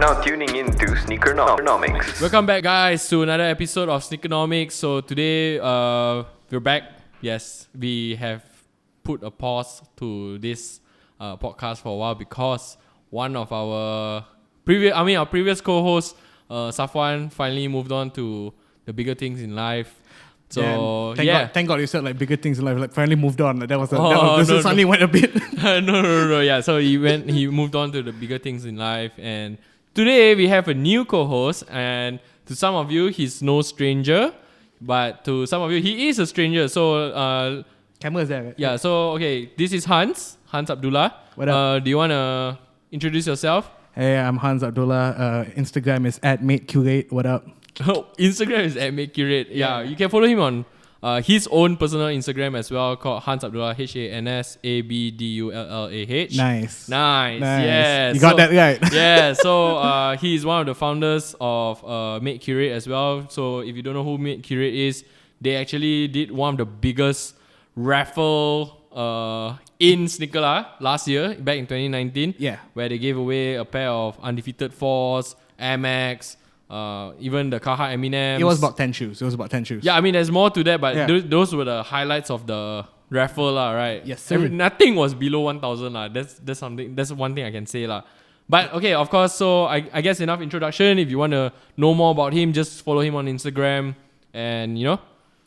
now tuning in to Sneakernomics. Welcome back, guys, to another episode of Sneakernomics. So today, we're back. Yes, we have put a pause to this podcast for a while because one of our previous co-host, Safwan, finally moved on to the bigger things in life. So thank God you said like bigger things in life, like finally moved on. Suddenly went a bit. No. Yeah, so he moved on to the bigger things in life, and today we have a new co-host, and to some of you he's no stranger, but to some of you he is a stranger. So Camera's there, right? yeah. So okay, this is Hans Abdullah. What up? Do you wanna introduce yourself? Hey, I'm Hans Abdullah. Instagram is @MadeCurate. What up? Oh, Instagram is @MadeCurate. Yeah, you can follow him on his own personal Instagram as well, called Hans Abdullah, HANSABDULLAH. Nice. Yeah, You got that right. Yeah, so he is one of the founders of MadeCurate as well. So if you don't know who MadeCurate is, they actually did one of the biggest raffle in Sneaker last year, back in 2019. Yeah. Where they gave away a pair of Undefeated 4s, Air Max, even the Carhartt Eminems. It was about 10 shoes. Yeah, I mean, there's more to that, but Yeah. those were the highlights of the raffle, right? Yes, sir. Nothing was below 1,000. That's one thing I can say. But okay, of course, so I guess enough introduction. If you want to know more about him, just follow him on Instagram and,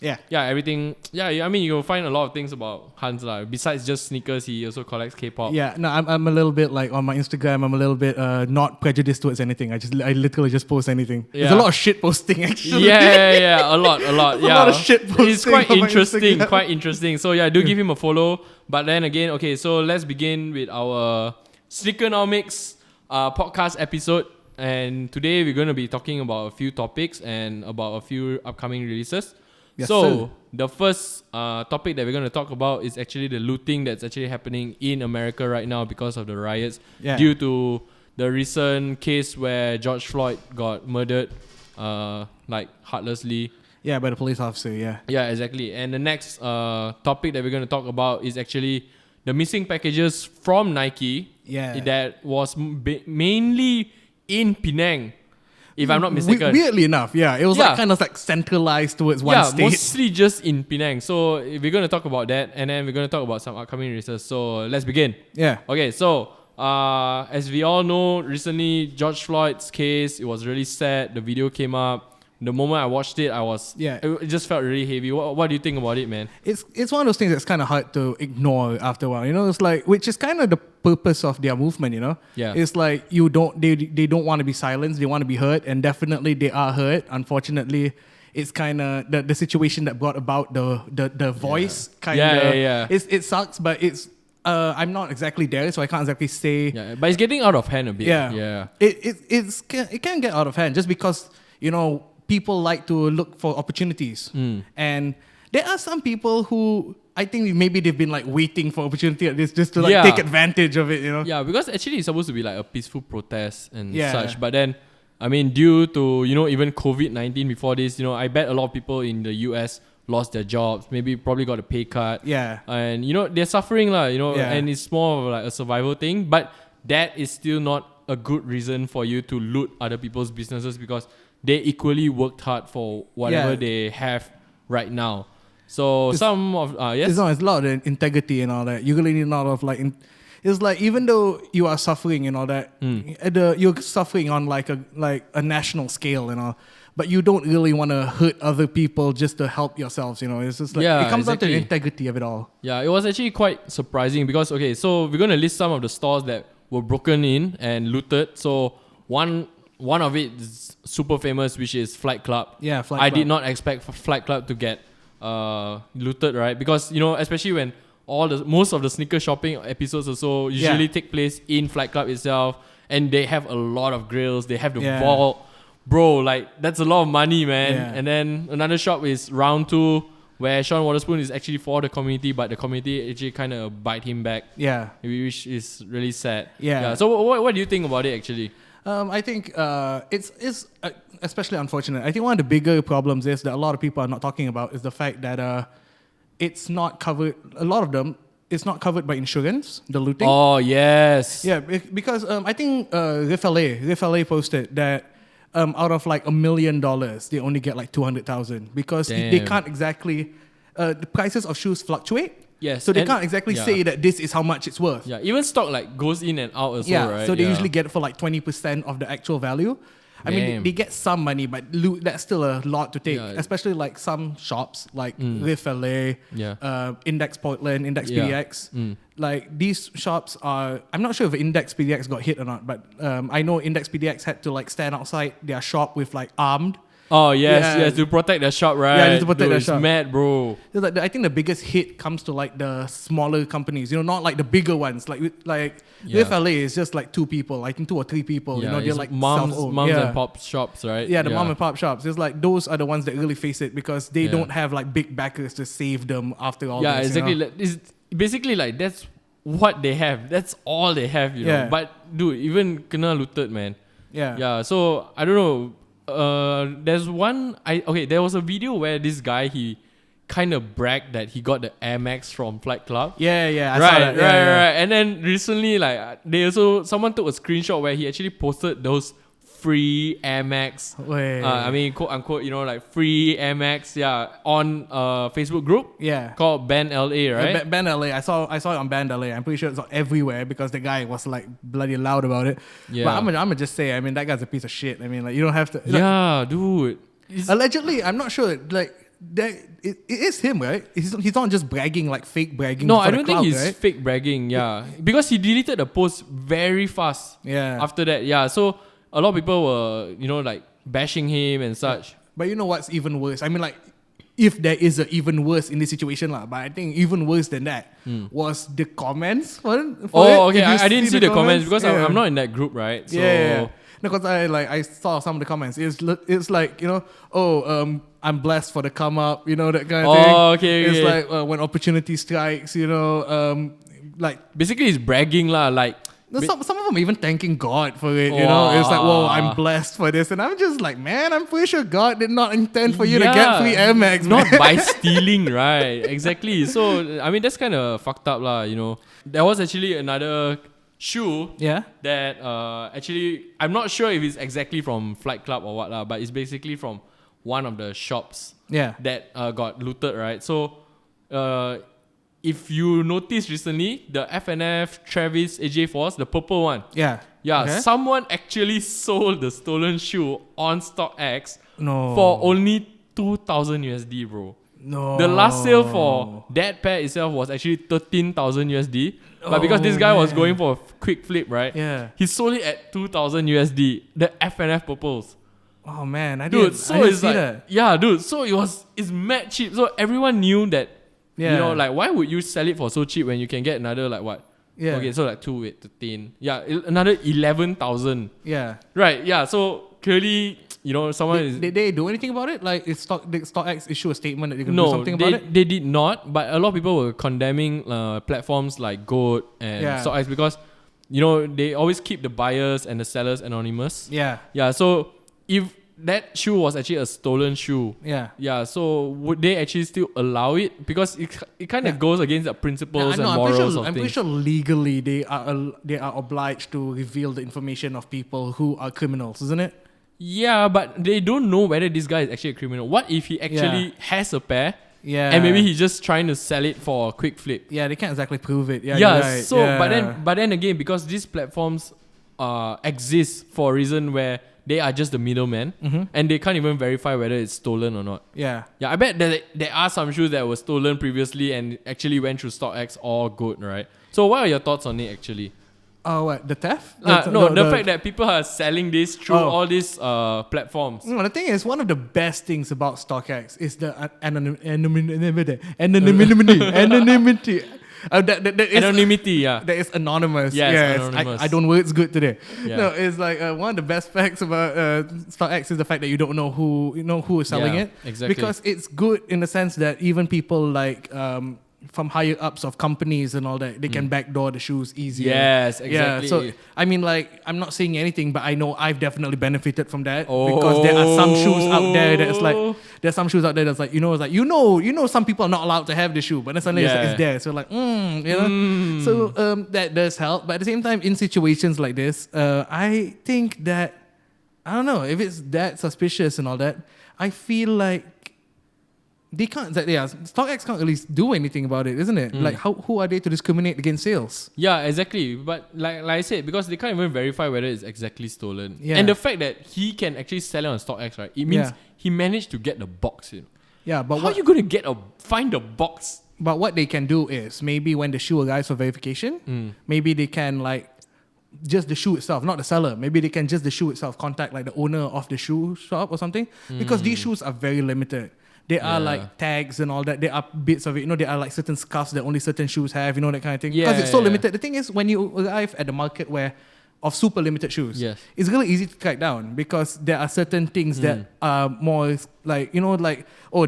Yeah. everything. Yeah, I mean, you'll find a lot of things about Hans. Besides just sneakers, he also collects K-pop. Yeah, no, I'm a little bit like on my Instagram. I'm a little bit not prejudiced towards anything. I literally just post anything. Yeah. There's a lot of shit posting actually. Yeah, a lot. A Yeah, lot of shit posting. it's quite on my interesting. Instagram. Quite interesting. So yeah, do give him a follow. But then again, okay, so let's begin with our Sneakernomics podcast episode. And today we're going to be talking about a few topics and about a few upcoming releases. Yes, so sir. the first topic that we're going to talk about is actually the looting that's actually happening in America right now because of the riots due to the recent case where George Floyd got murdered heartlessly. Yeah, by the police officer, yeah. Yeah, exactly. And the next topic that we're going to talk about is actually the missing packages from Nike. Yeah. That was mainly in Penang, if I'm not mistaken. Weirdly enough, yeah. It was Yeah. kind of centralized towards one state. Mostly just in Penang. So we're going to talk about that, and then we're going to talk about some upcoming releases. So let's begin. Yeah. Okay, so as we all know, recently George Floyd's case, it was really sad. The video came up. The moment I watched it, it just felt really heavy. What do you think about it, man? It's one of those things that's kind of hard to ignore after a while. It's like, which is kind of the purpose of their movement, Yeah. It's like they don't want to be silenced. They want to be heard, and definitely they are heard. Unfortunately, it's kind of the situation that brought about the voice. Yeah. It sucks, but it's I'm not exactly there, so I can't exactly say. Yeah, but it's getting out of hand a bit. Yeah. It can get out of hand just because people like to look for opportunities, and there are some people who I think maybe they've been waiting for opportunity like this just to take advantage of it. Yeah, because actually it's supposed to be a peaceful protest and Yeah. such, but then I mean due to even COVID-19 before this, I bet a lot of people in the US lost their jobs, maybe probably got a pay cut. Yeah. And they're suffering and it's more of a survival thing, but that is still not a good reason for you to loot other people's businesses because they equally worked hard for whatever they have right now. So It's yes. a lot of integrity and all that. You really need a lot of it's like even though you are suffering and all that, you're suffering on a national scale and all, but you don't really want to hurt other people just to help yourselves. It's just it comes down to the integrity of it all. Yeah, it was actually quite surprising because so we're gonna list some of the stores that were broken in and looted. So one of it is super famous, which is Flight Club. Yeah, Flight I Club. did not expect Flight Club to get looted, right? Because especially when most of the sneaker shopping episodes also usually take place in Flight Club itself, and they have a lot of grills. They have the vault, bro. That's a lot of money, man. Yeah. And then another shop is Round 2, where Sean Waterspoon is actually for the community, but the community actually kind of bite him back. Yeah. Which is really sad. Yeah. So what do you think about it actually? I think it's especially unfortunate. I think one of the bigger problems is that a lot of people are not talking about is the fact that it's not covered. A lot of them it's not covered by insurance, the looting. Oh yes. Yeah, because I think Riff LA posted that out of like $1 million, they only get like 200,000 because they Damn. can't exactly the prices of shoes fluctuate. Yes. So they and- can't exactly say that this is how much it's worth. Yeah, even stock like goes in and out as Yeah, well, right? so they usually get it for like 20% of the actual value. I mean, Damn. they get some money, but that's still a lot to take. Yeah. Especially like some shops like Riff LA, Index Portland, Index Yeah. PDX. Like these shops are, I'm not sure if Index PDX got hit or not, but I know Index PDX had to like stand outside their shop with like armed. Oh yes, Yeah. yes, to protect the shop, right? Yeah, to protect Dude, the it's shop. mad, bro. It's like I think the biggest hit comes to like the smaller companies, not like the bigger ones. Like Riff LA is just like 2 people, I think 2 or 3 people. Yeah, They're it's like moms self-owned. and pop shops, right? Yeah, the mom and pop shops. It's like those are the ones that really face it because they Yeah. don't have like big backers to save them after all Yeah, this. exactly. Like, it's basically like that's what they have. That's all they have, you know. Yeah. But dude, even kena looted, man. Yeah. Yeah, so I don't know. There's one. There was a video where this guy he kind of bragged that he got the Air Max from Flight Club. Yeah, I saw Right, that. Yeah. right. And then recently, like someone took a screenshot where he actually posted those free Air Max. Wait. I mean, quote unquote, like free Air Max, on Facebook group. Yeah. Called Band LA, right? Band LA. I saw it on Band LA. I'm pretty sure it's everywhere because the guy was like bloody loud about it. Yeah. But I'm gonna just say, I mean, that guy's a piece of shit. I mean, like you don't have to. Like, Yeah, dude. It's- allegedly, I'm not sure. Like that, it is him, right? He's not just bragging like fake bragging. no, for I the don't think clout, he's right? fake bragging. Yeah, because he deleted the post very fast. Yeah. After that, so a lot of people were, like bashing him and such. But you know what's even worse? I mean, like, if there is a even worse in this situation, but I think even worse than that was the comments for it. Oh, okay. If you I didn't see the comments because yeah. I'm not in that group, right? So Yeah. No, because I saw some of the comments. It's like I'm blessed for the come up, that kind of thing. Oh, okay. It's like when opportunity strikes, like basically he's bragging lah. Like some of them even thanking God for it. It's like, whoa, I'm blessed for this, and I'm just like, man, I'm pretty sure God did not intend for you to get free Air Max, not man. by stealing, right? Exactly. So I mean that's kind of fucked up lah. There was actually another shoe Yeah. that actually I'm not sure if it's exactly from Flight Club or what lah, but it's basically from one of the shops Yeah. that got looted, right? So if you noticed recently, the FNF Travis AJ Force, the purple one, Yeah. Okay. someone actually sold the stolen shoe on StockX No. for only 2,000 USD, bro. No. The last sale for that pair itself was actually 13,000 USD. But because this guy was going for a quick flip, right? Yeah. He sold it at 2,000 USD. The FNF purples. Oh man, I Dude, didn't. so I didn't it's see like, that. yeah, dude. So it's mad cheap. So everyone knew that, Yeah. like why would you sell it for so cheap when you can get another like what? Yeah. Okay, so like 13. Yeah, another 11,000. Yeah. Right, yeah. So clearly, someone is... Did they do anything about it? Like, did StockX issue a statement that they're gonna do No, something about it? they did not. But a lot of people were condemning platforms like Goat and Yeah. StockX because, they always keep the buyers and the sellers anonymous. Yeah. Yeah, so if that shoe was actually a stolen shoe, Yeah. so would they actually still allow it? Because it kind of goes against the principles and I'm morals of pretty things. sure legally they are obliged to reveal the information of people who are criminals, isn't it? Yeah, but they don't know whether this guy is actually a criminal. What if he actually has a pair Yeah. and maybe he's just trying to sell it for a quick flip? Yeah, they can't exactly prove it. Yeah. Yeah, You're right. so yeah. but then again, because these platforms exist for a reason where they are just the middleman and they can't even verify whether it's stolen or not. Yeah. Yeah, I bet that there are some shoes that were stolen previously and actually went through StockX or Good, right? So what are your thoughts on it actually? Oh, what? The theft? The fact that people are selling this through Oh. all these platforms. No, the thing is, one of the best things about StockX is the anonymity. That is Anonymity, yeah. that is anonymous. Yes, anonymous. I don't words good today. Yeah. No, it's like one of the best facts about StockX is the fact that you don't know who is selling Yeah, it. exactly. Because it's good in the sense that even people like higher ups of companies and all that. They can backdoor the shoes easier. Yes, exactly. Yeah, so I mean, like, I'm not saying anything, but I know I've definitely benefited from that because there are some shoes out there that's like, there's some shoes out there that's like, some people are not allowed to have the shoe, but then suddenly it's there. So like, So that does help. But at the same time, in situations like this, I think that, I don't know, if it's that suspicious and all that, I feel like they can't. StockX can't really do anything about it, isn't it? Like, who are they to discriminate against sales? Yeah, exactly. But like I said, because they can't even verify whether it's exactly stolen. Yeah. And the fact that he can actually sell it on StockX, right? It means he managed to get the box. Yeah, but how are you going to find the box? But what they can do is maybe when the shoe arrives for verification, maybe they can like just the shoe itself, not the seller. Maybe they can just the shoe itself contact like the owner of the shoe shop or something, because these shoes are very limited. There are like tags and all that. There are bits of it. There are like certain scuffs that only certain shoes have, that kind of thing. Because it's so limited. The thing is, when you arrive at the market of super limited shoes, it's really easy to track down because there are certain things that are more like,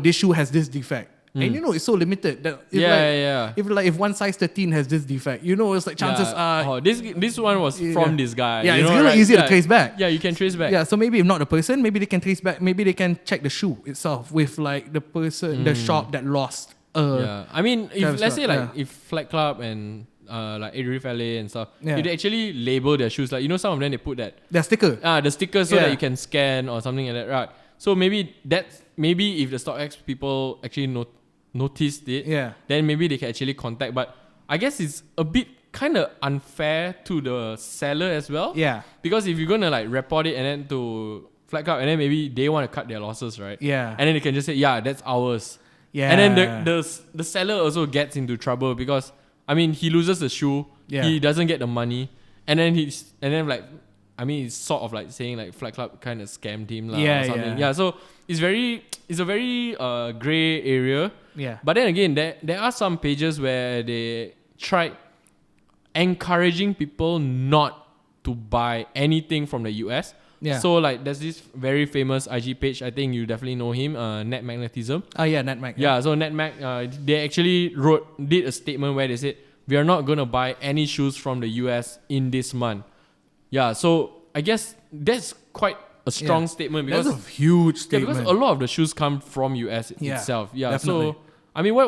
this shoe has this defect. And it's so limited that if one size 13 has this defect, it's like chances are this one was from this guy. Yeah, it's really easy to trace back. Yeah, you can trace back. Yeah, so maybe if not the person, maybe they can trace back. Maybe they can check the shoe itself with like the person, the shop that lost. I mean, if let's say if Flight Club and like Adrian Fallet and stuff, if they actually label their shoes, like some of them they put the sticker so that you can scan or something like that, right? So maybe if the StockX people actually noticed it, then maybe they can actually contact. But I guess it's a bit kind of unfair to the seller as well. Yeah. Because if you're gonna like report it and then to Flight Club, and then maybe they want to cut their losses, right? Yeah. And then they can just say, that's ours. Yeah. And then the seller also gets into trouble because he loses the shoe, he doesn't get the money, and then it's sort of like saying like Flight Club kind of scammed him or something. Yeah. So it's a very gray area. Yeah. But then again, there are some pages where they tried encouraging people not to buy anything from the US. Yeah. So like there's this very famous IG page, I think you definitely know him, Net Magnetism. Net Mag. Yeah, so Net Mag, they actually did a statement where they said, we are not going to buy any shoes from the US in this month. Yeah, so I guess that's quite a strong statement because that's a huge statement. Because a lot of the shoes come from US itself. Yeah, definitely. So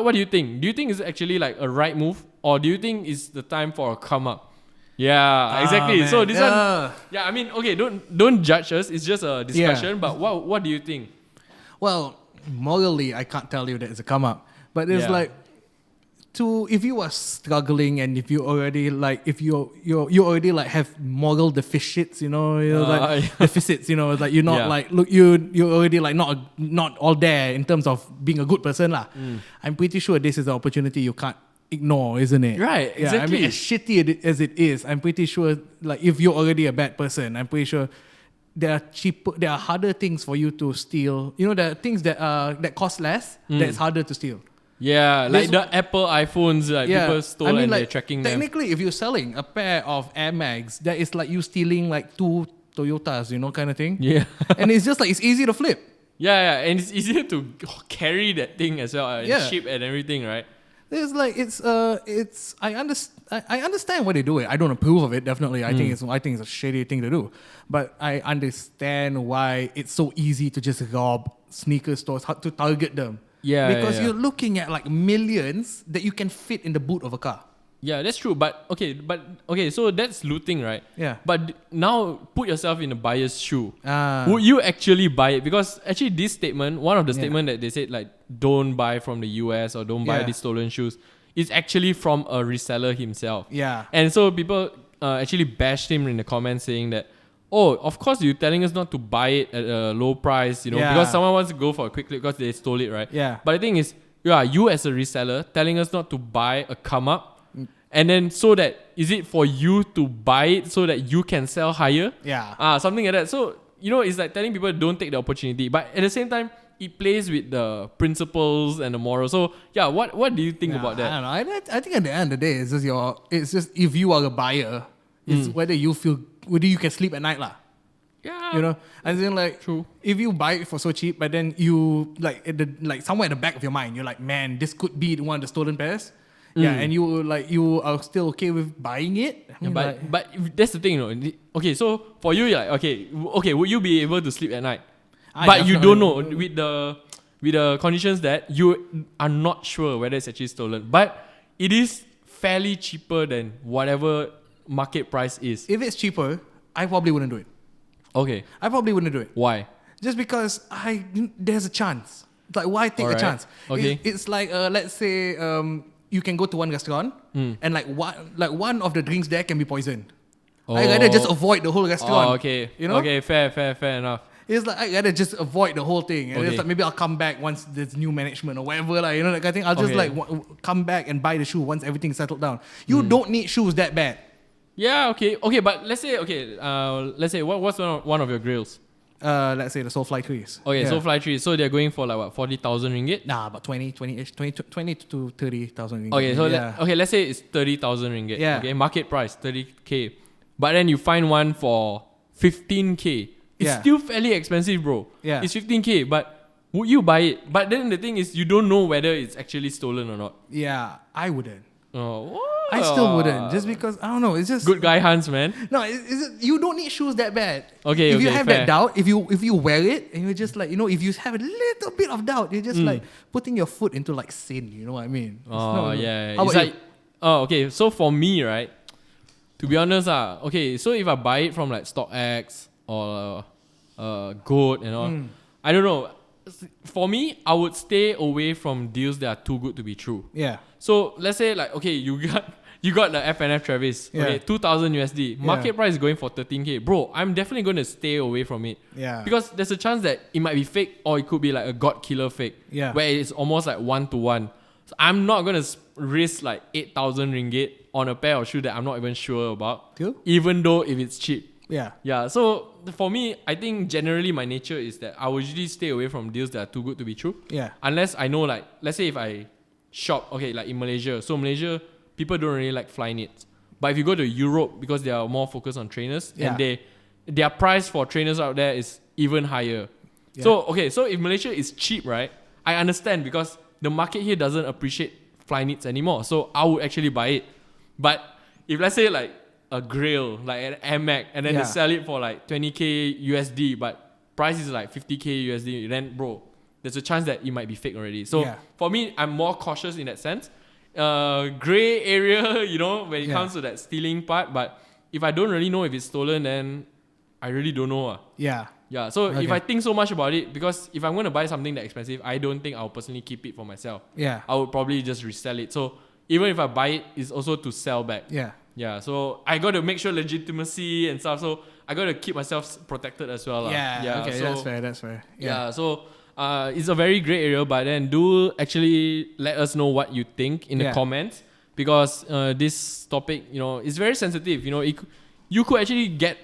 what do you think? Do you think it's actually like a right move, or do you think it's the time for a come up? Yeah, exactly. So this one, okay, don't judge us. It's just a discussion. But what do you think? Well, morally, I can't tell you that it's a come up, but it's like, if you are struggling and if you already like, if you already like have moral deficits, deficits, like you're not like, look, you're already like not all there in terms of being a good person lah. I'm pretty sure this is an opportunity you can't ignore, isn't it? Right, exactly. As shitty as it is, I'm pretty sure like if you're already a bad person, I'm pretty sure there are harder things for you to steal. There are things that cost less that's harder to steal. Yeah, like the Apple iPhones, like people stole and they're tracking them. Technically, if you're selling a pair of Air Max, that is like you stealing like 2 Toyotas, kind of thing. Yeah. And it's just like, it's easy to flip. Yeah, and it's easier to carry that thing as well and ship and everything, right? It's like, I understand why they do it. I don't approve of it, definitely. I think it's a shitty thing to do. But I understand why it's so easy to just rob sneaker stores, how to target them. Yeah, because you're looking at like millions that you can fit in the boot of a car. Yeah, that's true. But okay, so that's looting, right? Yeah. But now put yourself in a buyer's shoe. Would you actually buy it? Because actually this statement, one of the statement that they said like don't buy from the US or don't buy these stolen shoes, is actually from a reseller himself. Yeah. And so people actually bashed him in the comments saying that, oh, of course you're telling us not to buy it at a low price, because someone wants to go for a quick click because they stole it, right? Yeah. But the thing is, you as a reseller telling us not to buy a come up, and then is it for you to buy it so that you can sell higher? Yeah. Something like that. So, it's like telling people don't take the opportunity. But at the same time, it plays with the principles and the morals. So, what do you think about that? I don't know. I think at the end of the day, it's just if you are a buyer, it's whether you can sleep at night lah. Yeah. And then like, true. If you buy it for so cheap, but then you like somewhere at the back of your mind, you're like, man, this could be one of the stolen pairs. Yeah, and you are still okay with buying it. I mean, but that's the thing, Okay, so for you, okay, would you be able to sleep at night? But you don't know with the conditions that you are not sure whether it's actually stolen. But it is fairly cheaper than whatever market price is. If it's cheaper, I probably wouldn't do it. Okay. I probably wouldn't do it. Why? Just because there's a chance. Like, why take a chance? Okay. It's like let's say you can go to one restaurant and one of the drinks there can be poisoned. I rather just avoid the whole restaurant. Oh, okay. You know? Okay, fair enough. It's like I rather just avoid the whole thing. And it's like maybe I'll come back once there's new management or whatever. Like, that kind of thing. I'll just come back and buy the shoe once everything's settled down. You don't need shoes that bad. Yeah, okay. Okay, but let's say what's one of your grills? Let's say the Soulfly trees. Okay, Soulfly trees. So they're going for like what, 40,000 ringgit? Nah, about 20 to 30,000 ringgit. Okay, so let's say it's 30,000 ringgit. Yeah. Okay, market price 30k. But then you find one for 15k. It's still fairly expensive, bro. Yeah. It's 15k, but would you buy it? But then the thing is, you don't know whether it's actually stolen or not. Yeah, I wouldn't. Oh, I still wouldn't, just because I don't know. It's just good guy Hans, man. No, you don't need shoes that bad. Okay, if you have fair. that doubt, if you wear it and you're just like, if you have a little bit of doubt, you're just like putting your foot into like sin. You know what I mean? Yeah. How It's about like, okay. So for me, right, to be honest, okay. So if I buy it from like StockX or Goat and all, I don't know. For me, I would stay away from deals that are too good to be true. Yeah. So let's say like, okay, you got the FNF Travis, okay, 2,000 USD. Market price is going for 13k, bro. I'm definitely going to stay away from it. Yeah. Because there's a chance that it might be fake or it could be like a god killer fake. Yeah. Where it's almost like 1-to-1. So I'm not gonna risk like 8,000 ringgit on a pair of shoes that I'm not even sure about. Cool. Even though if it's cheap. Yeah. Yeah. So for me, I think generally my nature is that I will usually stay away from deals that are too good to be true. Yeah. Unless I know, like, let's say if I shop, okay, like in Malaysia. So Malaysia, people don't really like fly knits. But if you go to Europe, because they are more focused on trainers, and their price for trainers out there is even higher. Yeah. So, okay, so if Malaysia is cheap, right, I understand because the market here doesn't appreciate fly knits anymore. So I would actually buy it. But if let's say like a Grail, like an Air Max, and then they sell it for like 20k USD, but price is like 50k USD, then bro, there's a chance that it might be fake already. So for me, I'm more cautious in that sense. Gray area, when it comes to that stealing part. But if I don't really know if it's stolen, then I really don't know. Yeah. So if I think so much about it, because if I'm going to buy something that expensive, I don't think I'll personally keep it for myself. Yeah. I would probably just resell it. So even if I buy it, it's also to sell back. Yeah, so I got to make sure legitimacy and stuff. So I got to keep myself protected as well. Okay, so, that's fair. So it's a very great area, but then do actually let us know what you think in the comments, because this topic, is very sensitive. You could actually get,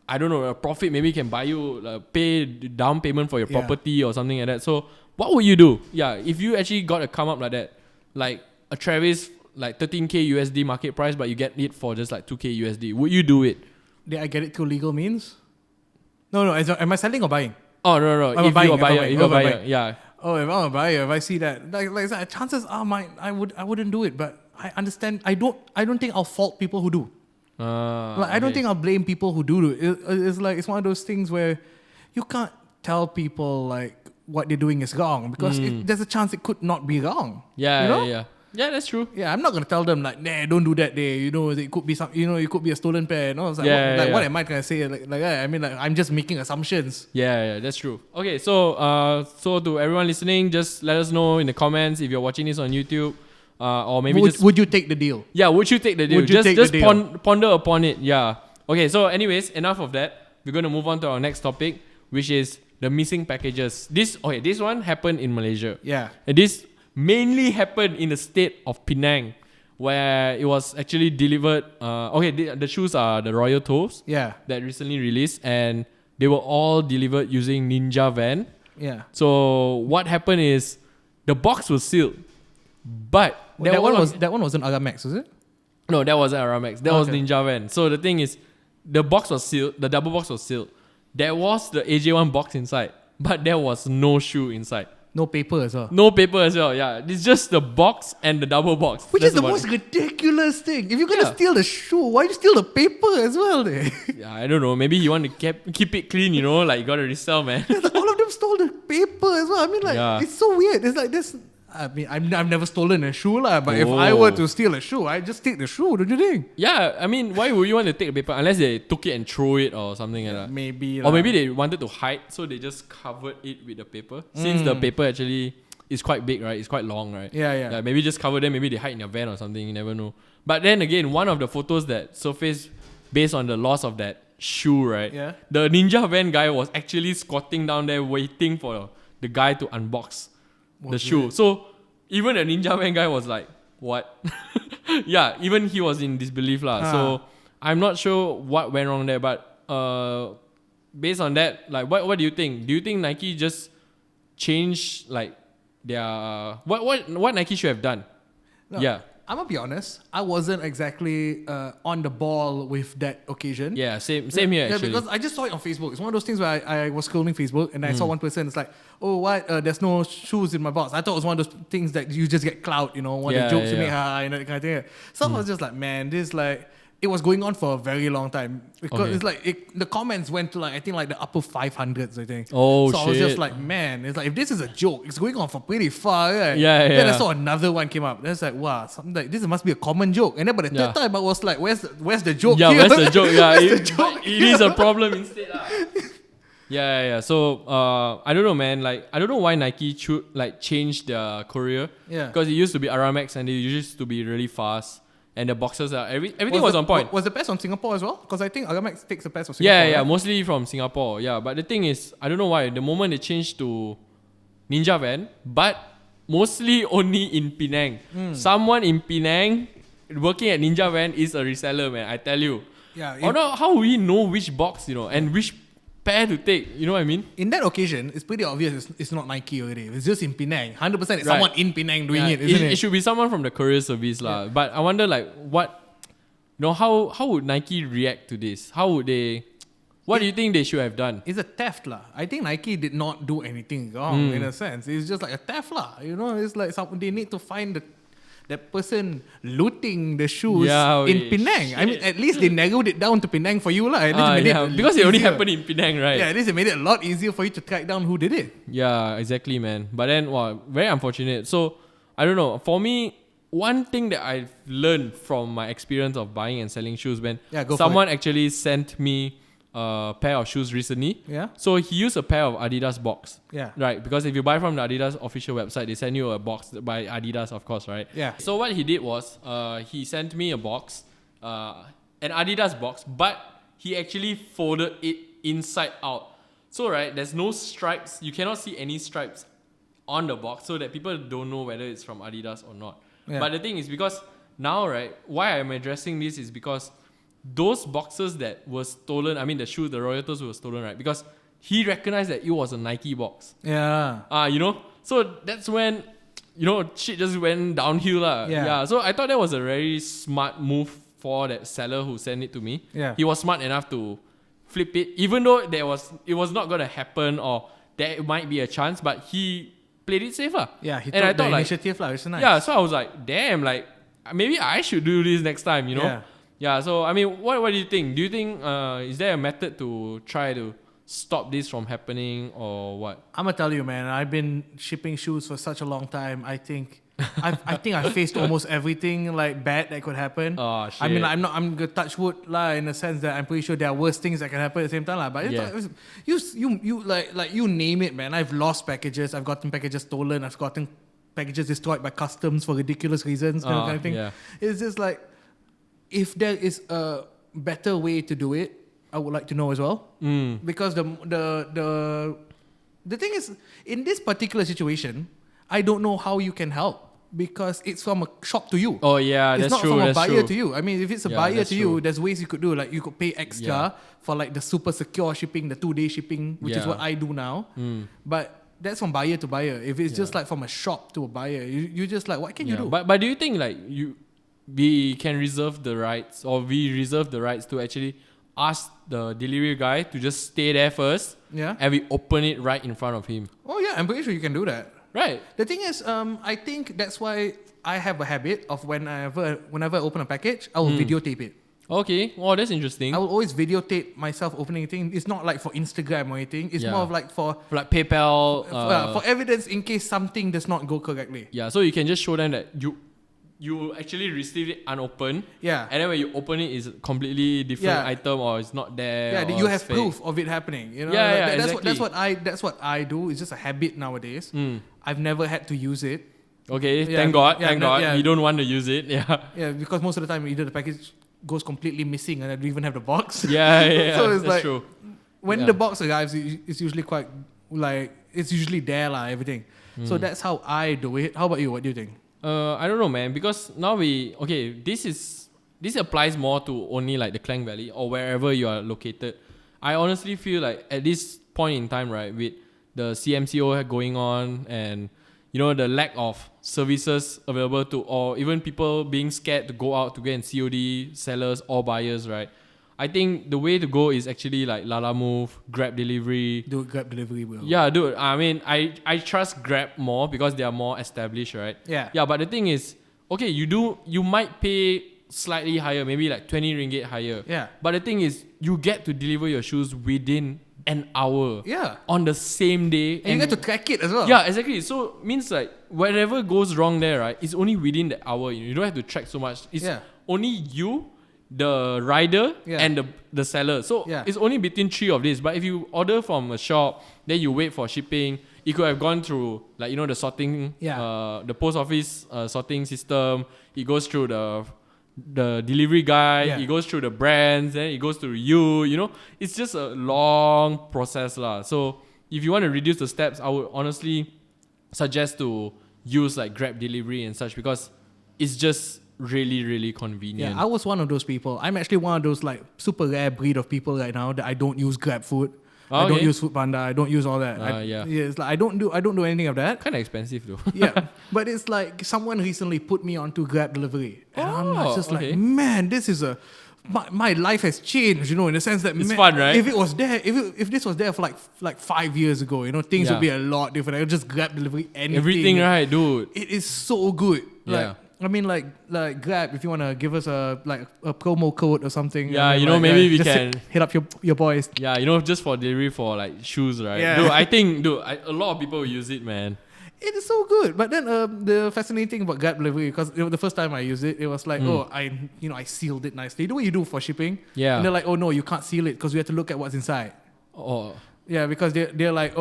I don't know, a profit. Maybe can buy you, pay down payment for your property or something like that. So what would you do? Yeah, if you actually got a come up like that, like a Travis, like 13k USD market price, but you get it for just like 2k USD, would you do it? Did I get it through legal means? No. Am I selling or buying? Oh no. If you're a buyer, yeah. Oh, if I'm a buyer, if I see that, like chances are I wouldn't do it. But I understand. I don't think I'll fault people who do. I don't think I'll blame people who do it. It's like it's one of those things where you can't tell people like what they're doing is wrong, because there's a chance it could not be wrong. Yeah, that's true. Yeah, I'm not gonna tell them like, nah, don't do that. It could be some, it could be a stolen pair. No, it's like, what am I gonna say? I mean, I'm just making assumptions. Yeah, that's true. Okay, so to everyone listening, just let us know in the comments if you're watching this on YouTube, or maybe would you take the deal? Yeah, would you take the deal? Just ponder upon it. Yeah. Okay, so anyways, enough of that. We're gonna move on to our next topic, which is the missing packages. This one happened in Malaysia. Yeah. And this mainly happened in the state of Penang, where it was actually delivered. The shoes are the Royal Toes. Yeah. That recently released, and they were all delivered using Ninja Van. Yeah. So what happened is the box was sealed, but that one wasn't Aramax, was it? No, that wasn't Aramex. That was Ninja Van. So the thing is, the box was sealed. The double box was sealed. There was the AJ1 box inside, but there was no shoe inside. No paper as well. No paper as well. Yeah, it's just the box and the double box. Which That's is the about most it. ridiculous thing. If you're gonna Yeah. steal the shoe, why you steal the paper as well? Eh? Yeah, I don't know. Maybe you want to keep it clean. Like you gotta resell, man. All of them stole the paper as well. I mean, like, Yeah. it's so weird. It's like this. I mean, I've never stolen a shoe, lah. But if I were Oh. to steal a shoe, I'd just take the shoe, don't you think? Yeah, I mean, why would you want to take the paper unless they took it and throw it or something like that? Maybe. Or maybe they wanted to hide, so they just covered it with the paper. Since the paper actually is quite big, right? It's quite long, right? Yeah. Maybe just cover them. Maybe they hide in their van or something. You never know. But then again, one of the photos that surfaced based on the loss of that shoe, right? Yeah. The ninja van guy was actually squatting down there waiting for the guy to unbox the shoe. So even the ninja van guy was like, "What?" Yeah, even he was in disbelief, lah. So I'm not sure what went wrong there, but based on that, like, what do you think? Do you think Nike just changed like their what Nike should have done? No, Yeah. I'm gonna be honest. I wasn't exactly on the ball with that occasion. Yeah, same here Yeah, actually. because I just saw it on Facebook. It's one of those things where I was scrolling Facebook and I saw one person. It's like, oh, what? There's no shoes in my box. I thought it was one of those things that you just get clout, one of the jokes you make, that kind of thing. So I was just like, man, this it was going on for a very long time because Okay. it's like the comments went to I think the upper 500s. I think. Oh, so I was just shit. like, man, it's like if this is a joke, it's going on for pretty far, right? Yeah, Then I yeah. saw another one came up. Then it's like, wow, something like this must be a common joke. And then by the third time, I was like, where's the joke? Yeah, here? where's the joke? Yeah, Where's the it joke is here? a problem instead. Yeah. So I don't know, man. Like I don't know why Nike changed their courier. Yeah. Because it used to be Aramex and they used to be really fast. And the boxes are everything was on point. Was the best on Singapore as well? Because I think Aramex takes the best of Singapore. Yeah, right? mostly from Singapore. Yeah, but the thing is, I don't know why. The moment they changed to Ninja Van, but mostly only in Penang. Someone in Penang working at Ninja Van is a reseller, man. I tell you. Yeah. Or not, how will we know which box, and which pair to take? You know what I mean? In that occasion, it's pretty obvious it's not Nike already. It's just in Penang. 100% it's Right. someone in Penang doing Yeah, it, isn't it? It should be someone from the courier service, lah. But I wonder, how would Nike react to this? How would they? What do you think they should have done? It's a theft lah. I think Nike did not do anything wrong in a sense. It's just like a theft lah. It's like they need to find that person looting the shoes Yeah, in wait, Penang. I mean, shit. at least they narrowed it down to Penang for you lah. At least made it because it only easier. happened in Penang, right? Yeah, at least it made it a lot easier for you to track down who did it. Yeah, exactly, man. But then, wow, very unfortunate. So, I don't know. For me, one thing that I've learned from my experience of buying and selling shoes, man, Yeah, go for someone actually sent me a pair of shoes recently. Yeah. So, he used a pair of Adidas box. Yeah. Right, because if you buy from the Adidas official website, they send you a box by Adidas, of course, right? Yeah. So, what he did was, he sent me a box, an Adidas box, but he actually folded it inside out. So, right, there's no stripes. You cannot see any stripes on the box so that people don't know whether it's from Adidas or not. Yeah. But the thing is, because now, right, why I'm addressing this is because those boxes that were stolen, I mean the shoes, the Royals were stolen, right? Because he recognized that it was a Nike box. Yeah. So that's when, shit just went downhill. Yeah. So I thought that was a very smart move for that seller who sent it to me. Yeah. He was smart enough to flip it, even though it was not going to happen or there might be a chance, but he played it safe. Yeah, he And I took the thought, like, initiative lah. It's nice. yeah, so I was like, damn, like, maybe I should do this next time, Yeah. Yeah, so, I mean, what do you think? Do you think, is there a method to try to stop this from happening or what? I'm gonna tell you, man. I've been shipping shoes for such a long time. I think I faced almost everything like bad that could happen. Oh, I mean, shit. I'm gonna touch wood lah in the sense that I'm pretty sure there are worse things that can happen at the same time lah. But you like you name it, man. I've lost packages. I've gotten packages stolen. I've gotten packages destroyed by customs for ridiculous reasons. Kind of thing. Yeah. It's just like if there is a better way to do it, I would like to know as well. Because the thing is, in this particular situation, I don't know how you can help because it's from a shop to you. Oh, yeah, It's that's not true. from a That's buyer true. to you. I mean, if it's a Yeah, buyer that's to true. you, there's ways you could do. Like you could pay extra for like the super secure shipping, the 2-day shipping, which is Yeah. what I do now. But that's from buyer to buyer. If it's just like from a shop to a buyer, you just like, what can you do? But do you think like we can reserve the rights or we reserve the rights to actually ask the delivery guy to just stay there first Yeah. and we open it right in front of him? Oh yeah, I'm pretty sure you can do that. Right. The thing is, I think that's why I have a habit of whenever I open a package, I will videotape it. Okay. Oh, that's interesting. I will always videotape myself opening thing. It's not like for Instagram or anything. It's more of like for like PayPal. for evidence in case something does not go correctly. Yeah. So you can just show them that you actually received it unopened. Yeah. And then when you open it, it's a completely different item or it's not there. Yeah, or you have it's fake. proof of it happening. You know? Yeah, Like, yeah, that's what I do. It's just a habit nowadays. I've never had to use it. Okay, Yeah, thank God. yeah, Thank no, God. yeah. You don't want to use it. Yeah. Yeah, because most of the time either the package goes completely missing and I don't even have the box. Yeah. So it's that's like true. when the box arrives, it's usually quite like it's usually there everything. So that's how I do it. How about you? What do you think? I don't know, man, because now this applies more to only like the Klang Valley or wherever you are located. I honestly feel like at this point in time, right, with the CMCO going on and the lack of services available to, or even people being scared to go out to get COD sellers or buyers, right? I think the way to go is actually like Lalamove, Grab delivery. Do Grab delivery, bro. Yeah, dude. I mean, I trust Grab more because they are more established, right? Yeah. Yeah, but the thing is, okay, you might pay slightly higher, maybe like 20 ringgit higher. Yeah. But the thing is, you get to deliver your shoes within an hour. Yeah. On the same day. And you get to track it as well. Yeah, exactly. So means like whatever goes wrong there, right? It's only within the hour. You don't have to track so much. It's only you, the rider, and the seller. So it's only between three of these. But if you order from a shop, then you wait for shipping. It could have gone through like the sorting, the post office sorting system. It goes through the delivery guy. It goes through the brands. Then it goes through you. It's just a long process lah. So if you want to reduce the steps, I would honestly suggest to use like Grab delivery and such because it's just really, really convenient. Yeah, I was one of those people. I'm actually one of those like super rare breed of people right now that I don't use Grab food. I don't use Food Panda. I don't use all that. It's like I don't do anything of that. Kind of expensive though. Yeah, but it's like someone recently put me onto Grab delivery, and I'm just like, man, this is my life has changed, in the sense that it's fun, right? If it was there, if this was there for like 5 years ago, things would be a lot different. I would just Grab delivery anything. Everything, right, dude? It is so good. Yeah. I mean, like Grab, if you want to give us a promo code or something. Yeah, maybe we can hit up your boys. Yeah, just for delivery for like shoes, right? Yeah. Dude, I think, a lot of people use it, man. It is so good. But then the fascinating thing about Grab delivery, because the first time I used it, it was like, I sealed it nicely. You know what you do for shipping? Yeah. And they're like, oh no, you can't seal it because we have to look at what's inside. Oh. Yeah, because they're like,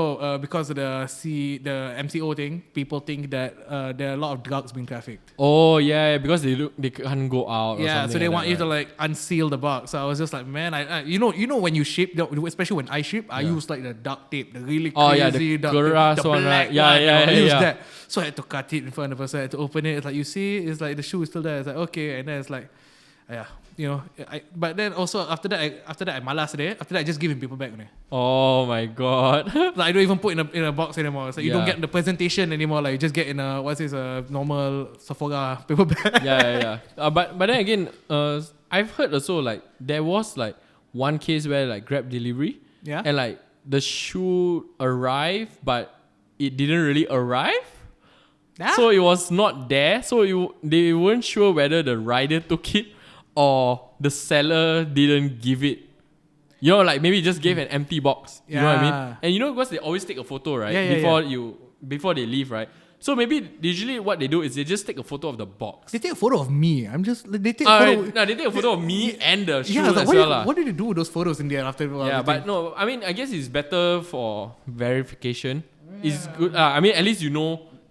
because of the MCO thing, people think that there are a lot of drugs being trafficked. Oh yeah, because they can't go out. Yeah, or something so they like want that, you to like unseal the box. So I was just like, man, I you know when you ship, especially when I ship, I use like the duct tape, the really crazy the duct grass tape, the one, black right? Yeah, I used yeah. that. So I had to cut it in front of us. I had to open it. It's like, you see, it's like the shoe is still there. It's like, okay, and then it's like, but then also after that I malas there. After that I just give him paper bag. Oh my god. Like I don't even put in a box anymore. It's like you don't get the presentation anymore. Like you just get in a normal Sephora paper bag. Yeah. But then again, I've heard also like there was like one case where like Grab delivery, and like the shoe arrived, but it didn't really arrive. So it was not there. So they weren't sure whether the rider took it or the seller didn't give it. Like maybe just gave an empty box. You know what I mean? And because they always take a photo, right? Before they leave, right? So maybe usually what they do is they just take a photo of the box. They take a photo of me. They take a photo of me and the shoe as well. What did you do with those photos in the end after? Yeah, but no, I mean, I guess it's better for verification. It's good. I mean, at least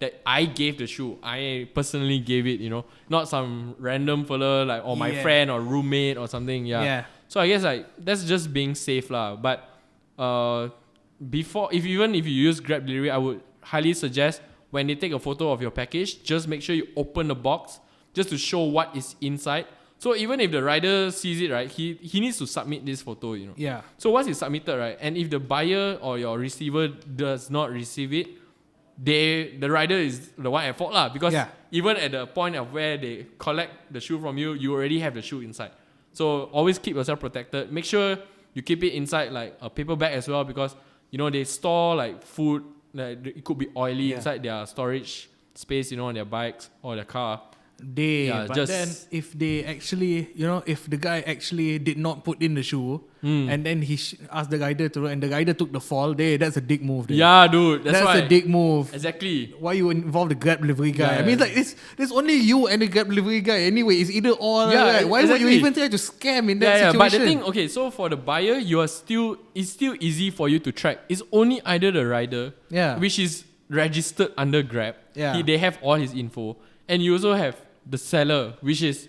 that I gave the shoe. I personally gave it, not some random fella or my friend or roommate or something. Yeah. So I guess that's just being safe lah. But if you use Grab delivery, I would highly suggest when they take a photo of your package, just make sure you open the box just to show what is inside. So even if the rider sees it, right, he needs to submit this photo, Yeah. So once it's submitted, right, and if the buyer or your receiver does not receive it, the rider is the one at fault lah, because even at the point of where they collect the shoe from you, you already have the shoe inside. So always keep yourself protected. Make sure you keep it inside like a paper bag as well, because they store like food like it could be oily inside their storage space, on their bikes or their car. But then if they actually, if the guy actually did not put in the shoe and then he asked the rider to, and the rider took the fall, that's a dick move. Yeah, dude, that's why. a dick move. Exactly. Why you involve the Grab delivery guy? I mean, like there's only you and the Grab delivery guy anyway. It's either or. Right? Why would you even try to scam in that situation? But the thing, okay, so for the buyer, it's still easy for you to track. It's only either the rider, which is registered under Grab. They have all his info, and you also have the seller, which is,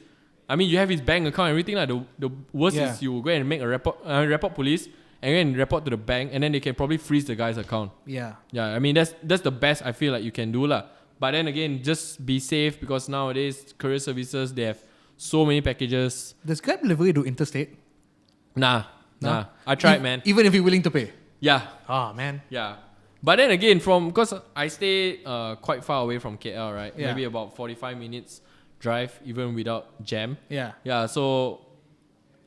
you have his bank account and everything. Like the worst is you go and make a report police and then report to the bank, and then they can probably freeze the guy's account. Yeah. That's the best I feel like you can do lah. But then again, just be safe, because nowadays courier services, they have so many packages. Does Grab delivery do interstate? Nah. I tried, man. Even if you're willing to pay. Yeah. Oh man. Yeah. But then again, because I stay quite far away from KL, right? Yeah. Maybe about 45 minutes drive, even without jam. Yeah, so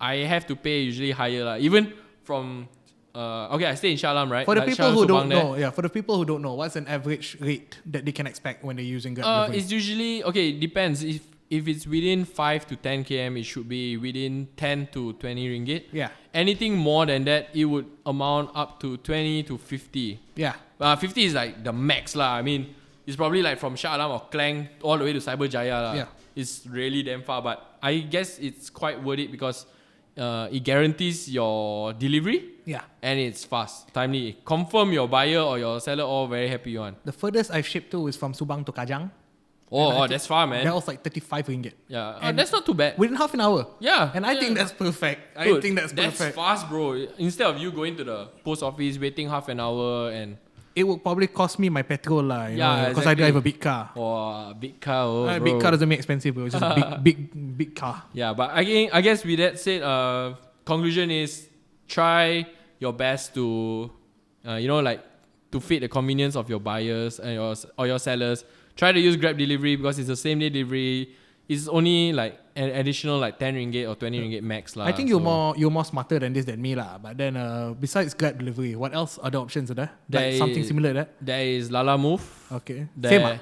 I have to pay usually higher lah. Even from I stay in Shah Alam, right? For the people who don't know, for the people who don't know, what's an average rate that they can expect when they're using Grab delivery? It's usually it depends. If it's within 5 to 10 km, it should be within 10 to 20 ringgit. Yeah. Anything more than that, it would amount up to 20 to 50. Yeah. 50 is like the max lah. It's probably like from Shah Alam or Klang all the way to Cyberjaya lah. Yeah. It's really damn far, but I guess it's quite worth it because it guarantees your delivery. Yeah. And it's fast, timely. Confirm your buyer or your seller all very happy one. The furthest I've shipped to is from Subang to Kajang. Oh, that's far, man. That was like 35 ringgit. Yeah, and that's not too bad. Within half an hour. Yeah. And I think that's perfect. Dude, I think that's perfect. That's fast, bro. Instead of you going to the post office, waiting half an hour and... It would probably cost me my petrol lah, because I drive a big car. Oh, big car, bro. Big car doesn't make expensive, bro. It's just a big car. Yeah, but I guess with that said, conclusion is try your best to, to fit the convenience of your buyers and your sellers. Try to use Grab delivery because it's the same day delivery. It's only like an additional like 10 ringgit or 20 ringgit max lah. I think you're more smarter than me lah. But then besides Grab delivery, what else other options are there? Like something similar to that? There is Lala Move. Okay. Same.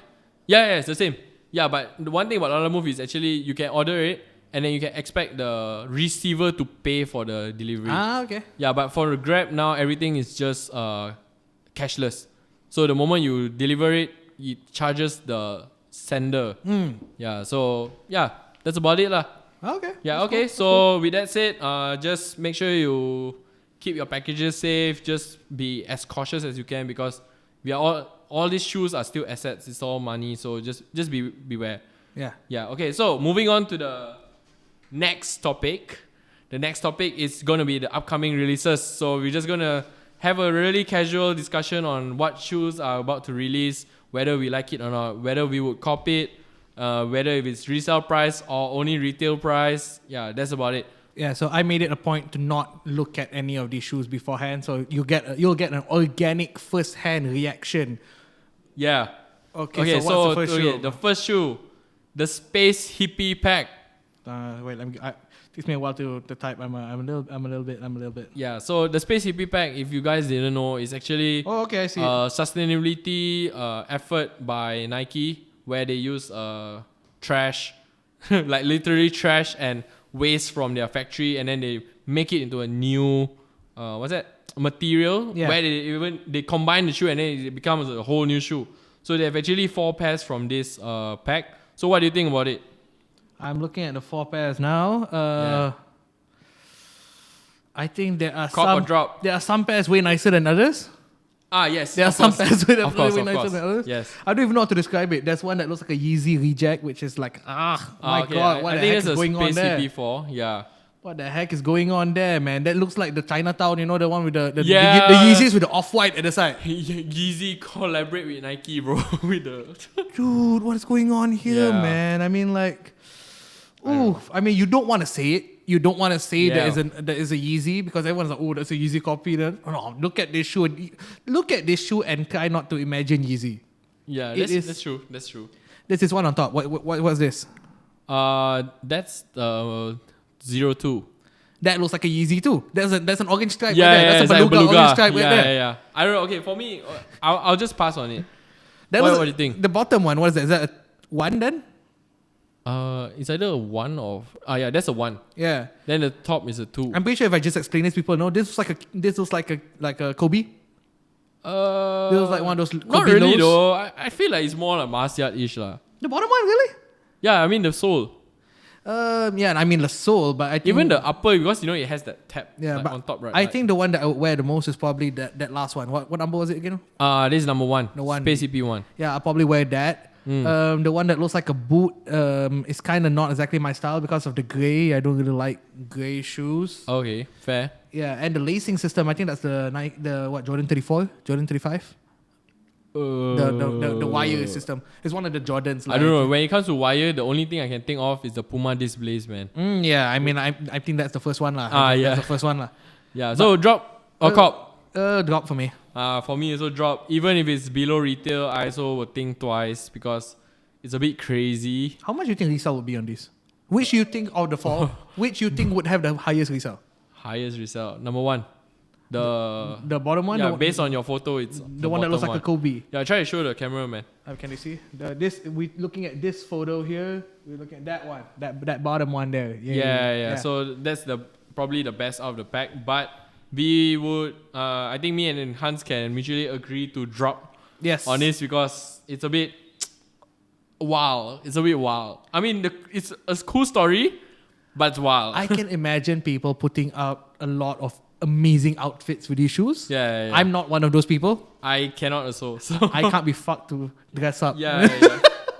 Yeah, it's the same. Yeah, but the one thing about Lala Move is actually you can order it and then you can expect the receiver to pay for the delivery. Okay. Yeah, but for Grab now everything is just cashless. So the moment you deliver it, it charges the sender. Yeah, so that's about it lah. Okay. Yeah, okay. So with that said, just make sure you keep your packages safe. Just be as cautious as you can because we are all these shoes are still assets. It's all money. So just beware. Yeah. Yeah. Okay. So moving on to the next topic. The next topic is gonna be the upcoming releases. So we're just gonna have a really casual discussion on what shoes are about to release, whether we like it or not, whether we would copy it, whether if it's resale price or only retail price. Yeah, that's about it. Yeah, so I made it a point to not look at any of these shoes beforehand, so you'll get an organic first-hand reaction. Yeah. Okay, so what's the first shoe? The first shoe, the Space Hippie pack. Wait, it takes me a while to type. I'm a little bit. Yeah, so the Space Hippie pack, if you guys didn't know, is actually I see. Sustainability effort by Nike, where they use trash, like literally trash and waste from their factory, and then they make it into a new material where they combine the shoe and then it becomes a whole new shoe. So they have actually 4 pairs from this pack. So what do you think about it? I'm looking at the 4 pairs now. I think there are some pairs way nicer than others. Yes. There are some pairs way nicer than others. Yes. I don't even know how to describe it. There's one that looks like a Yeezy reject, which is like, my God, what the heck is going on there? I think it's a Space Hippie 4. Yeah. What the heck is going on there, man? That looks like the Chinatown, the one with the Yeezys with the off-white at the side. Yeezy collaborate with Nike, bro. Dude, what is going on here, man? I mean, like... you don't want to say it. You don't want to say there is a Yeezy because everyone's like, that's a Yeezy copy. No, look at this shoe. Look at this shoe and try not to imagine Yeezy. Yeah, that's true. That's true. This is one on top. What's this? That's the 02. That looks like a Yeezy too. There's an orange stripe Yeah, right there. yeah, That's it's a like beluga orange stripe yeah, right there. yeah. I don't know. Okay, for me, I'll just pass on it. That What was do you think? The bottom one, what is that? Is that a 1 then? It's either a 1 or yeah, that's a 1. Yeah. Then the top is a 2. I'm pretty sure if I just explain this, people know this was like a Kobe. This was like one of those Kobe Not really lows. though. I feel like it's more like Martial-ish lah. The bottom one, really? Yeah, I mean the sole. Yeah, I mean the sole, but I think Even the upper, because it has that tab but on top, right? I think the one that I would wear the most is probably that last one. What number was it again? This is number 1. The one. Space EP 1. Yeah, I'll probably wear that. The one that looks like a boot is kind of not exactly my style because of the gray. I don't really like gray shoes. Okay, fair. Yeah, and the lacing system, I think that's the Jordan 34, Jordan 35. The wire system. It's one of the Jordans. I don't know. When it comes to wire, the only thing I can think of is the Puma displays, man. Yeah, I mean, I think that's the first one lah. Yeah. That's the first one lah. Yeah. So drop or cop. Drop for me. For me, also drop. Even if it's below retail, I also would think twice because it's a bit crazy. How much do you think resale would be on this? Which you think of the four? Which you think would have the highest resale? Highest resale. Number 1. The bottom one. Yeah, based on your photo, it's the one that looks like a Kobe. Yeah, try to show the camera, man. Can you see? We looking at this photo here. We're looking at that one. That bottom one there. Yeah. So that's probably the best out of the pack. But we would, I think me and Hans can mutually agree to drop on this because it's a bit wild. It's a bit wild. I mean, it's a cool story, but it's wild. I can imagine people putting up a lot of amazing outfits with these shoes. Yeah. I'm not one of those people. I cannot also. So I can't be fucked to dress up. Yeah.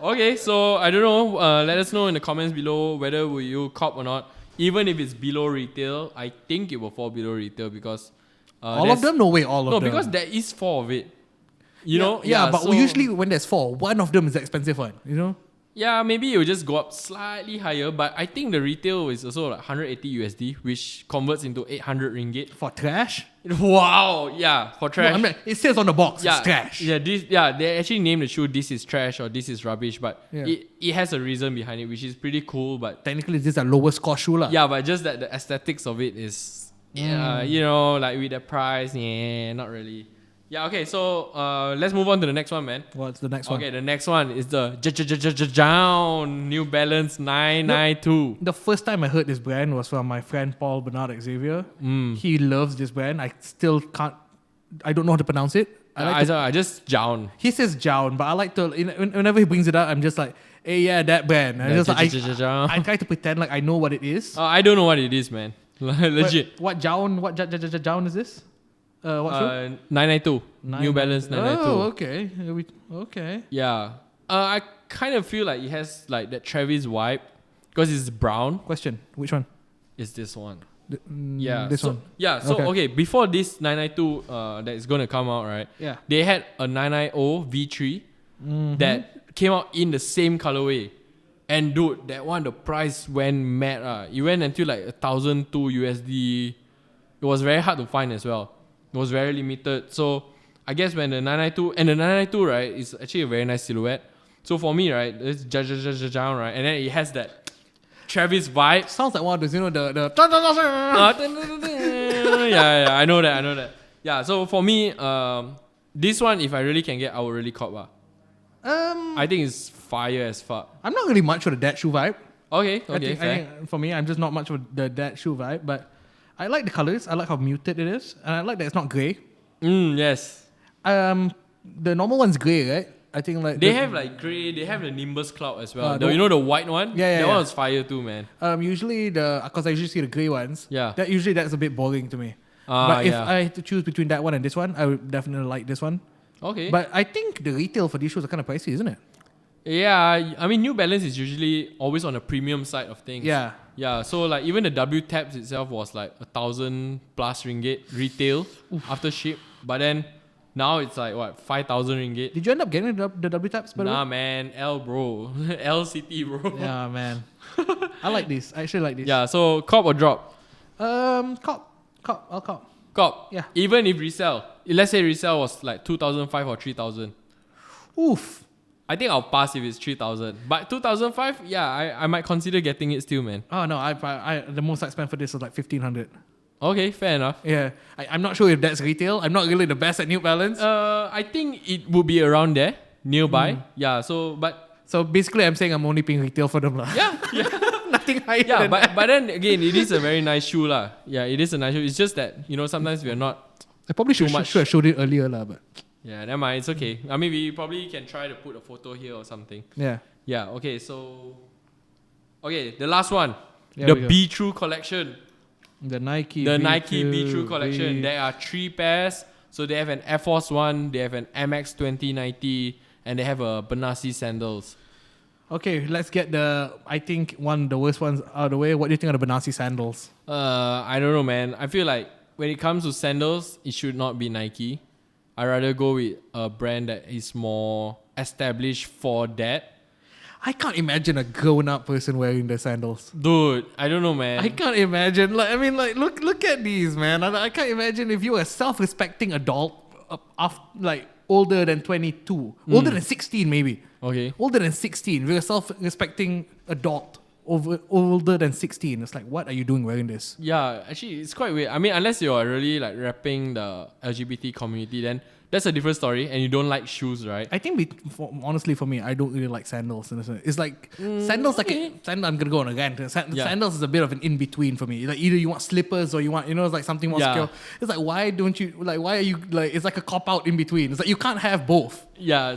Okay, so I don't know. Let us know in the comments below whether will you cop or not. Even if it's below retail, I think it will fall below retail because all of them? No way, all of them. No, because there is 4 of it. You know? Yeah, but so usually when there's 4, one of them is the expensive one. You know? Yeah, maybe it will just go up slightly higher, but I think the retail is also like 180 USD, which converts into 800 ringgit. For trash? Wow, yeah, for trash. No, I mean, it says on the box, Yeah, it's trash. Yeah, they actually named the shoe "This is trash" or "This is rubbish," but Yeah. it has a reason behind it, which is pretty cool. But Technically, this is a lowest cost shoe lah. yeah, but just that the aesthetics of it is, like with the price, not really. Yeah, okay, so let's move on to the next one, man. What's the next one? Okay, the next one is the JJJJJound New Balance 992. The first time I heard this brand was from my friend Paul Bernard Xavier. He loves this brand. I still can't. I don't know how to pronounce it. I just Jound. He says Jound, but I like to. Whenever he brings it up, I'm just like, hey, yeah, that brand. And I try to pretend like I know what it is. I don't know what it is, man. Legit. What Jound? What Jound is this? What shoe? 992. New Balance 992. Oh, okay. Okay. Yeah. I kind of feel like it has like that Travis vibe because it's brown. Question: which one? It's this one. Yeah, this one. Yeah. So okay, before this 992 that is gonna come out, right? Yeah. They had a 990 V3 that came out in the same colorway. And dude, that one the price went mad. It went until like 1,002 USD. It was very hard to find as well. It was very limited. So I guess when the 992, right, is actually a very nice silhouette. So for me, right, it's JJJJound, right, and then it has that Travis vibe. Sounds like one of those, the yeah, I know that. Yeah, so for me, this one, if I really can get, I would really cop. I think it's fire as fuck. I'm not really much for the dad shoe vibe. Okay, I think for me, I'm just not much for the dad shoe vibe, but I like the colors. I like how muted it is, and I like that it's not grey. Yes. The normal one's grey, right? I think like they have like grey. They have the Nimbus Cloud as well. The white one. Yeah. That one was fire too, man. Usually because I usually see the grey ones. Yeah. That's a bit boring to me. But if I had to choose between that one and this one, I would definitely like this one. Okay. But I think the retail for these shoes are kind of pricey, isn't it? Yeah, I mean New Balance is usually always on the premium side of things. Yeah. Yeah, so like even the W tabs itself was like 1,000 plus ringgit retail after ship, but then now it's like what 5,000 ringgit. Did you end up getting the W taps? Nah, man, L bro, LCT bro. Yeah, man. I like this. I actually like this. Yeah, so cop or drop? Cop. I'll cop. Cop. Yeah. Even if resell, let's say resell was like 2,500 or 3,000. Oof. I think I'll pass if it's 3,000. But 2,005, yeah, I might consider getting it still, man. Oh no, I the most I spent for this was like 1,500. Okay, fair enough. Yeah, I'm not sure if that's retail. I'm not really the best at New Balance. I think it would be around there, nearby. Yeah, so basically, I'm saying I'm only paying retail for them, lah. yeah. Nothing higher. Yeah, than that. but then again, it is a very nice shoe, lah. Yeah, it is a nice shoe. It's just that, sometimes we are not. I probably should too much. have showed it earlier, lah. But Yeah, never mind. It's okay. I mean, we probably can try to put a photo here or something. yeah, Yeah. Okay. So, the last one, There the we go. Be True collection, the Nike Be True collection. There are 3 pairs. So they have an Air Force One, they have an MX 2090, and they have a Benassi sandals. Okay, let's get I think one of the worst ones out of the way. What do you think of the Benassi sandals? I don't know, man. I feel like when it comes to sandals, it should not be Nike. I'd rather go with a brand that is more established for that. I can't imagine a grown-up person wearing the sandals. Dude, I don't know, man. I can't imagine. Look at these, man. I can't imagine if you were a self-respecting adult, older than 22, older than 16 maybe. Okay. Older than 16. If you're a self-respecting adult, older than 16. It's like, what are you doing wearing this? Yeah, actually, it's quite weird. I mean, unless you're really like repping the LGBT community, then that's a different story. And you don't like shoes, right? I think, honestly, for me, I don't really like sandals. It's like sandals. okay. Sandals. I'm gonna go on a rant. Sandals is a bit of an in between for me. Like either you want slippers or you want, it's like something more secure. It's like why don't you like? Why are you like? It's like a cop out in between. It's like you can't have both. Yeah.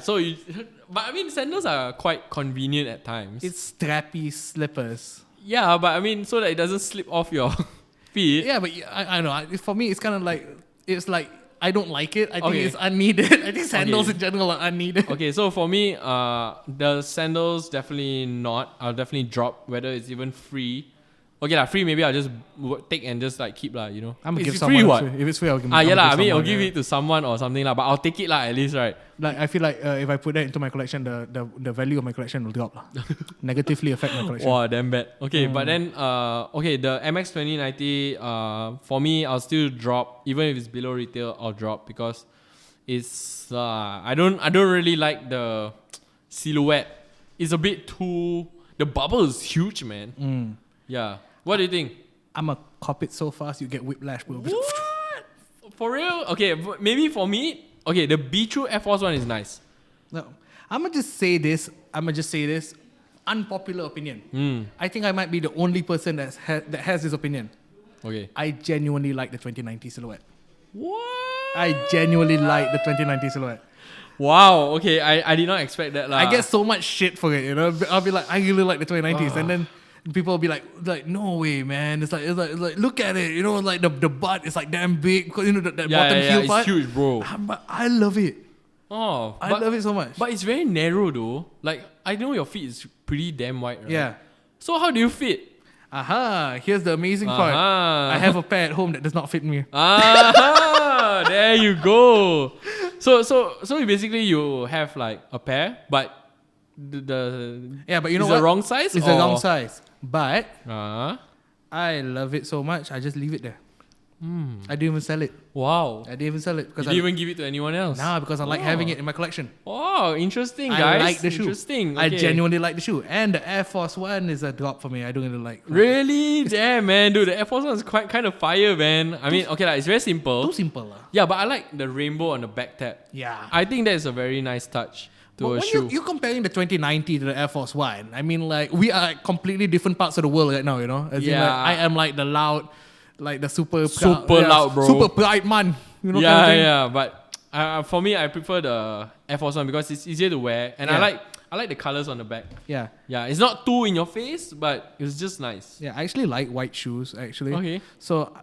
But I mean, sandals are quite convenient at times. It's strappy slippers. Yeah, but I mean, so that it doesn't slip off your feet. Yeah, but I don't know. For me, it's kind of like I don't like it. I think it's unneeded. I think sandals in general are unneeded. Okay, so for me, the sandals definitely not. I'll definitely drop whether it's even free. Okay, free maybe I'll just take and just like keep lah. I'm gonna It's give free, someone. what? If it's free, I'll give. I mean, I'll someone, give it to someone or something lah. But I'll take it lah at least, right? Like I feel like if I put that into my collection, the value of my collection will drop lah. Negatively affect my collection. Wow, damn bad. Okay, but then the MX 2090 for me I'll still drop even if it's below retail. I'll drop because it's I don't really like the silhouette. It's a bit too. The bubble is huge, man. Yeah. What do you think? I'm gonna cop it so fast you get whiplash, bro. What? For real? Okay, maybe for me. Okay, the Be True Air Force One is nice. No, I'm gonna just say this. Unpopular opinion. I think I might be the only person that has this opinion. Okay. I genuinely like the 2090 silhouette. What? I genuinely like the 2090 silhouette. Wow. Okay, I did not expect that lah. I get so much shit for it. I'll be like, I really like the 2090s, and then people will be like, no way, man. It's like look at it. Like the butt is like damn big because that bottom heel part. It's huge, bro. But I love it. Oh, I love it so much. But it's very narrow though. Like I know your feet is pretty damn wide, right? Yeah. So how do you fit? Here's the amazing part. I have a pair at home that does not fit me. There you go. So basically you have like a pair, but but you know it's what? the wrong size. It's the wrong size. But I love it so much. I just leave it there. I didn't even sell it. Wow. I didn't even sell it because You didn't even give it to anyone else. Nah, because I like having it in my collection. Oh, interesting, guys. I like the shoe. Interesting. I Okay. genuinely like the shoe. And the Air Force One is a drop for me. I don't really like. Really? Damn, man. Dude, the Air Force One is quite kind of fire, man. I mean, okay, it's very simple. Too simple. Yeah, but I like the rainbow on the back tab. Yeah. I think that is a very nice touch to But a when shoe. you're comparing the 2090 to the Air Force One, I mean, like, we are at completely different parts of the world right now, As in, Yeah. like, I am like the loud, like the super Loud, bro. Super pride man. Kind of Yeah, thing. yeah. But for me, I prefer the Air Force One because it's easier to wear. And Yeah. I like the colors on the back. Yeah. Yeah, it's not too in your face, but it's just nice. Yeah, I actually like white shoes, actually. Okay. So,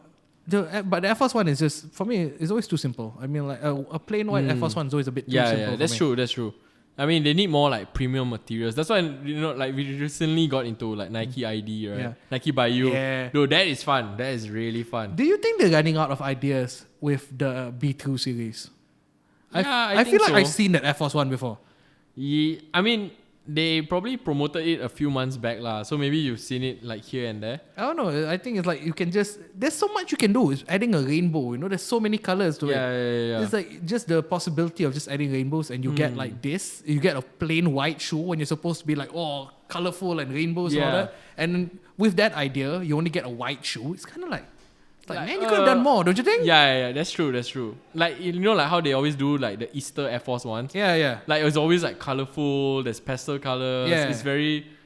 but the Air Force One is just, for me, it's always too simple. I mean, like, a plain white Air Force One is always a bit too simple. Yeah, for that's me. true. That's true. I mean, they need more like premium materials. That's why like we recently got into like Nike ID, right? Yeah. Nike by You. Yeah. Dude, that is fun. That is really fun. Do you think they're running out of ideas with the B2 series? Yeah, I I think feel like so. I've seen that Air Force One before. Yeah, I mean, they probably promoted it a few months back lah. So maybe you've seen it like here and there. I don't know. I think it's like you can just... There's so much you can do. It's adding a rainbow. You know, there's so many colors to it. Yeah. It's like just the possibility of just adding rainbows and you get like this. You get a plain white shoe when you're supposed to be like, oh, colorful and rainbows and all that. And with that idea, you only get a white shoe. It's kind of like man, you could have done more, don't you think? Yeah, that's true. Like, you know, like how they always do like the Easter Air Force ones. Yeah. Like, it's always like colorful, there's pastel colors. Yeah.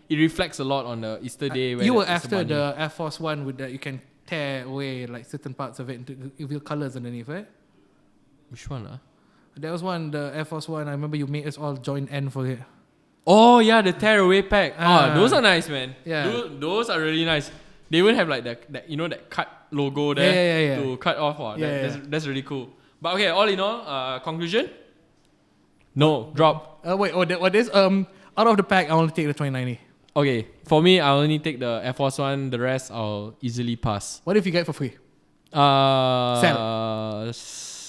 It reflects a lot on the Easter day. You were after the Air Force One with that you can tear away like certain parts of it to reveal colors underneath, right? Which one? There was one, the Air Force One. I remember you made us all join N for it. Oh, yeah, the tear away pack. Those are nice, man. Yeah. Those are really nice. They even have like that you know, that cut logo there to cut off. That's really cool. But okay, all in all, conclusion? No, drop. What is? Out of the pack, I only take the 2090. Okay, for me, I only take the Air Force One. The rest, I'll easily pass. What if you get it for free?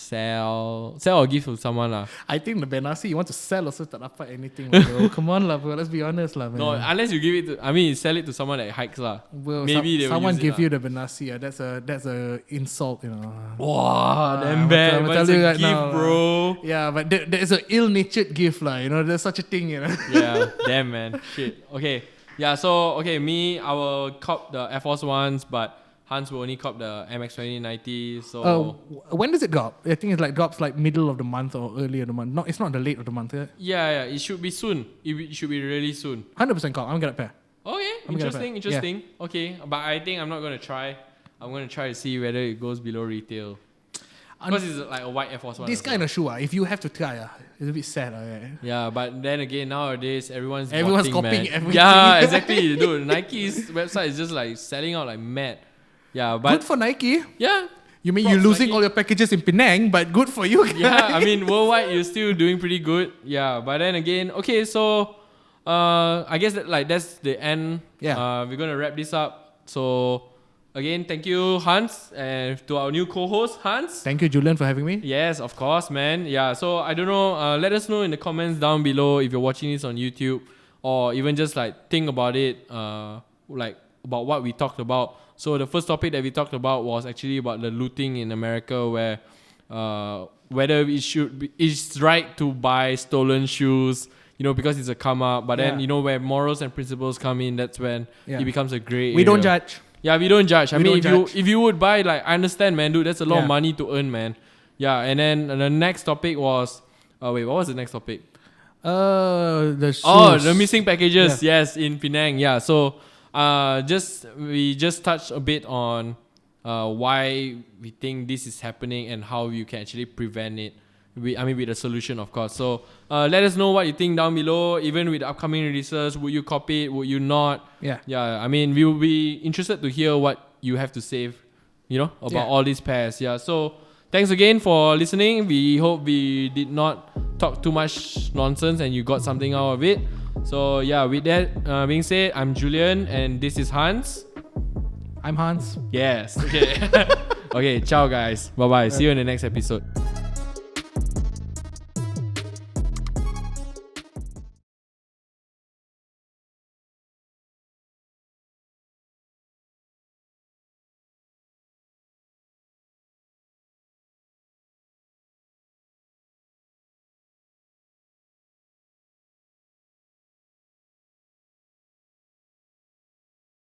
Sell or give to someone lah. I think the Benassi you want to sell also tak dapat anything lah, bro. Come on lah, bro. Let's be honest lah, man. No, unless you give it to, sell it to someone that hikes lah. Well, maybe they will someone use give it you the Benassi. That's a insult, you know. Wow, damn bad. But it's a gift, now, bro. Yeah, but there's an ill-natured gift lah. You know, there's such a thing, you know. Yeah, damn man, shit. Okay, yeah. So me, I will cop the Air Force Ones, but Hans will only cop the MX 2090. So when does it drop? I think it's like drops like middle of the month or early of the month. No, it's not the late of the month, right? Yeah. It should be soon. It should be really soon. 100% cop. I'm gonna pair. Okay, interesting. Yeah. Okay, but I think I'm not gonna try. I'm gonna try to see whether it goes below retail. Because it's like a white Air Force One. This kind of shoe, if you have to try, it's a bit sad. Right? Yeah, but then again, nowadays everyone's copying everything. Yeah, exactly. Dude, Nike's website is just like selling out like mad. Yeah, but good for Nike. Yeah. You mean you're losing all your packages in Penang, but good for you guys. Yeah, I mean worldwide you're still doing pretty good. Yeah, but then again, okay, so I guess that's the end. Yeah. We're gonna wrap this up. So again, thank you, Hans, and to our new co-host, Hans. Thank you, Julian, for having me. Yes, of course, man. Yeah, so I don't know. Let us know in the comments down below if you're watching this on YouTube, or even just like think about it, like about what we talked about. So the first topic that we talked about was actually about the looting in America, where whether it's right to buy stolen shoes, because it's a come up. But then where morals and principles come in, that's when it becomes a gray area. We don't judge. Yeah, we don't judge. I mean, if you would buy, like, I understand, man, dude, that's a lot of money to earn, man. Yeah, and then the next topic was, what was the next topic? The shoes. Oh, the missing packages. Yeah. Yes, in Penang. Yeah, so we just touched a bit on why we think this is happening and how you can actually prevent it. With a solution, of course. So let us know what you think down below. Even with the upcoming releases, would you copy it? Would you not? Yeah. I mean, we will be interested to hear what you have to say, about all these pairs. Yeah. So thanks again for listening. We hope we did not talk too much nonsense and you got something out of it. So yeah, with that being said, I'm Julian and this is Hans. I'm Hans. Yes. Okay. Okay. Ciao, guys. Bye bye. See you in the next episode.